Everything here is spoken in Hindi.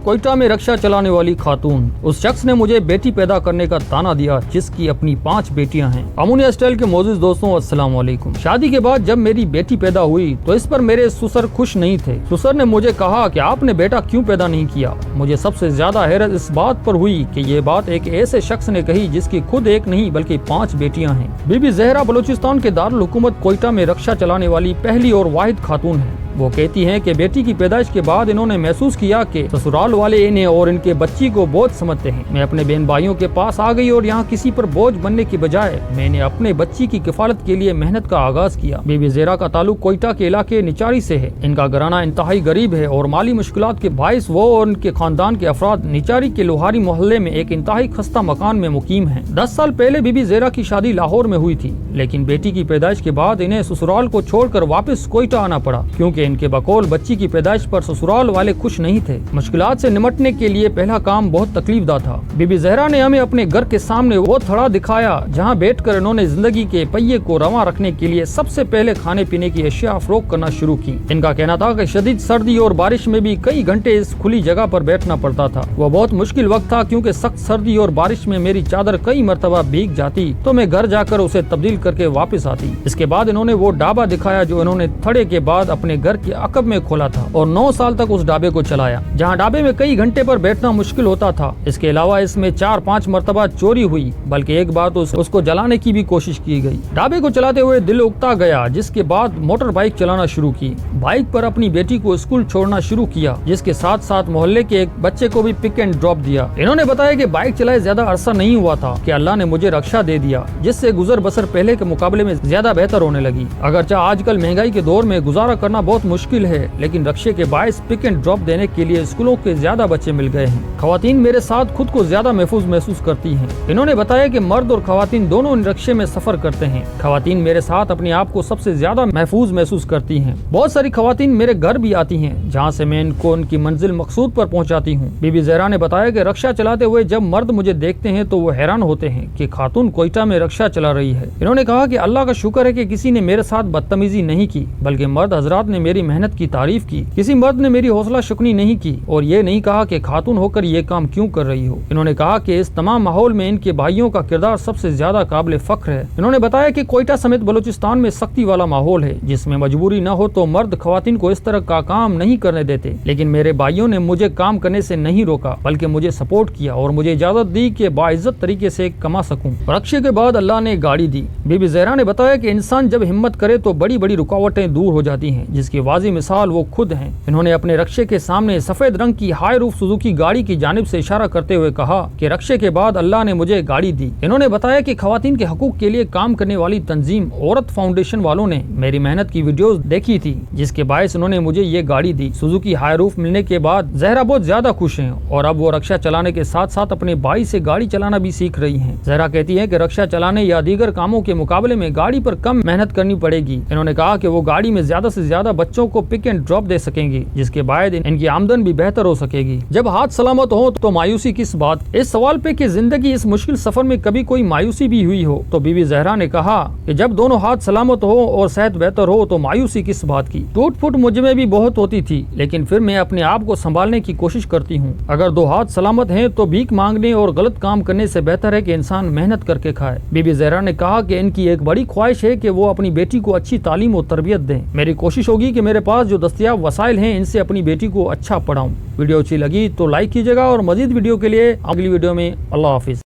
कोयटा में रक्षा चलाने वाली खातून। उस शख्स ने मुझे बेटी पैदा करने का ताना दिया जिसकी अपनी 5 बेटियां हैं। अमूनिया स्टाइल के मौजूद दोस्तों, अस्सलाम वालेकुम। शादी के बाद जब मेरी बेटी पैदा हुई तो इस पर मेरे ससुर खुश नहीं थे। ससुर ने मुझे कहा कि आपने बेटा क्यों पैदा नहीं किया। मुझे सबसे ज्यादा हैरत इस बात पर हुई कि ये बात एक ऐसे शख्स ने कही जिसकी खुद एक नहीं बल्कि 5 बेटियां हैं। बीबी जहरा बलूचिस्तान के दारुल हुकूमत कोयटा में रक्षा चलाने वाली पहली और वाहिद खातून है। वो कहती हैं कि बेटी की पैदाइश के बाद इन्होंने महसूस किया कि ससुराल वाले इन्हें और इनके बच्ची को बोझ समझते हैं। मैं अपने बहन भाइयों के पास आ गई और यहाँ किसी पर बोझ बनने की बजाय मैंने अपने बच्ची की किफालत के लिए मेहनत का आगाज किया। बीबी ज़ेहरा का ताल्लुक कोयटा के इलाके निचारी से है। इनका घराना इंतहाई गरीब है और माली मुश्किलात के बाइस वो और उनके खानदान के अफराद निचारी के लोहारी मोहल्ले में एक इंतहाई खस्ता मकान में मुकीम है। 10 साल पहले बीबी ज़ेहरा की शादी लाहौर में हुई थी, लेकिन बेटी की पैदाइश के बाद इन्हें ससुराल को छोड़कर वापस कोयटा आना पड़ा क्योंकि इनके बकौल बच्ची की पैदाइश पर ससुराल वाले खुश नहीं थे। मुश्किलात से निपटने के लिए पहला काम बहुत तकलीफदा था। बीबी ज़ेहरा ने हमें अपने घर के सामने वो थड़ा दिखाया जहां बैठकर इन्होंने जिंदगी के पहिए को रवां रखने के लिए सबसे पहले खाने पीने की अशिया फरोख्त करना शुरू की। इनका कहना था कि शदीद सर्दी और बारिश में भी कई घंटे इस खुली जगह पर बैठना पड़ता था। वह बहुत मुश्किल वक्त था क्योंकि सख्त सर्दी और बारिश में मेरी चादर कई मरतबा भीग जाती तो मैं घर जाकर उसे तब्दील करके वापस आती। इसके बाद इन्होंने वो ढाबा दिखाया जो इन्होंने थड़े के बाद अपने घर के अकब में खोला था और 9 साल तक उस ढाबे को चलाया, जहां ढाबे में कई घंटे पर बैठना मुश्किल होता था। इसके अलावा इसमें 4-5 मरतबा चोरी हुई, बल्कि एक बार तो उसको जलाने की भी कोशिश की गई। ढाबे को चलाते हुए दिल उकता गया, जिसके बाद मोटर बाइक चलाना शुरू की। बाइक पर अपनी बेटी को स्कूल छोड़ना शुरू किया, जिसके साथ साथ मोहल्ले के एक बच्चे को भी पिक एंड ड्रॉप दिया। इन्होंने बताया कि बाइक चलाए ज्यादा अरसा नहीं हुआ था कि अल्लाह ने मुझे रक्षा दे दिया, जिससे गुजर बसर पहले के मुकाबले में ज्यादा बेहतर होने लगी। अगरचे आजकल महंगाई के दौर में गुजारा करना बहुत मुश्किल है, लेकिन रक्षे के बायस पिक एंड ड्रॉप देने के लिए स्कूलों के ज्यादा बच्चे मिल गए हैं। खवातीन मेरे साथ खुद को ज्यादा महफूज महसूस करती हैं। इन्होंने बताया कि मर्द और खवातीन दोनों इन रक्षे में सफर करते हैं। खवातीन मेरे साथ अपने आप को सबसे ज्यादा महफूज महसूस करती हैं। बहुत सारी खवातीन मेरे घर भी आती हैं, जहाँ से मैं इनको उनकी मंजिल मकसूद पर पहुँचाती हूँ। बीबी ज़ेहरा ने बताया कि रक्षा चलाते हुए जब मर्द मुझे देखते हैं तो वो हैरान होते हैं कि खातून कोयटा में रक्षा चला रही है। इन्होंने कहा कि अल्लाह का शुक्र है कि किसी ने मेरे साथ बदतमीजी नहीं की, बल्कि मर्द हजरात ने मेरी मेहनत की तारीफ की। किसी मर्द ने मेरी हौसला शुकनी नहीं की और ये नहीं कहा कि खातून होकर ये काम क्यों कर रही हो। इन्होंने कहा कि इस तमाम माहौल में इनके भाइयों का किरदार सबसे ज्यादा काबिल फख्र है। इन्होंने बताया कि कोयटा समेत बलूचिस्तान में सख्ती वाला माहौल है, जिसमें मजबूरी न हो तो मर्द खवातीन को इस तरह का काम नहीं करने देते, लेकिन मेरे भाइयों ने मुझे काम करने से नहीं रोका, बल्कि मुझे सपोर्ट किया और मुझे इजाजत दी कि बाइज्जत तरीके से कमा सकूं। रक्षे के बाद अल्लाह ने गाड़ी दी। बीबी ज़ेहरा ने बताया कि इंसान जब हिम्मत करे तो बड़ी बड़ी रुकावटें दूर हो जाती हैं, जिसकी वाज़ी मिसाल वो खुद हैं। इन्होंने अपने रक्षे के सामने सफेद रंग की हाई रूफ सुजुकी गाड़ी की जानिब से इशारा करते हुए कहा कि रक्षे के बाद अल्लाह ने मुझे गाड़ी दी। इन्होंने बताया कि खवातीन के हकूक के लिए काम करने वाली तंजीम औरत फाउंडेशन वालों ने मेरी मेहनत की वीडियोस देखी थी, जिसके बायस उन्होंने मुझे ये गाड़ी दी। सुजुकी हाई रूफ मिलने के बाद ज़ेहरा बहुत ज्यादा खुश हैं और अब वो रक्षा चलाने के साथ साथ अपने भाई से गाड़ी चलाना भी सीख रही हैं। ज़ेहरा कहती है कि रक्षा चलाने या दीगर कामों के मुकाबले में गाड़ी पर कम मेहनत करनी पड़ेगी। इन्होंने कहा कि वो गाड़ी में ज्यादा से ज्यादा बच्चों को पिक एंड ड्रॉप दे सकेंगी, जिसके बाद इनकी आमदन भी बेहतर हो सकेगी। जब हाथ सलामत हो तो मायूसी किस बात। इस सवाल पे कि जिंदगी इस मुश्किल सफर में कभी कोई मायूसी भी हुई हो, तो बीबी ज़ेहरा ने कहा कि जब दोनों हाथ सलामत हो और सेहत बेहतर हो तो मायूसी किस बात की। टूट फुट मुझ में भी बहुत होती थी, लेकिन फिर मैं अपने आप को संभालने की कोशिश करती हूँ। अगर 2 हाथ सलामत हैं तो भीख मांगने और गलत काम करने से बेहतर है कि इंसान मेहनत करके खाए। बीबी ज़ेहरा ने कहा कि इनकी एक बड़ी ख्वाहिश है कि वो अपनी बेटी को अच्छी तालीम और तरबियत दें। मेरी कोशिश होगी कि मेरे पास जो दस्तयाब वसाइल हैं इनसे अपनी बेटी को अच्छा पढ़ाऊं। वीडियो अच्छी लगी तो लाइक कीजिएगा और मजीद वीडियो के लिए अगली वीडियो में। अल्लाह हाफिज।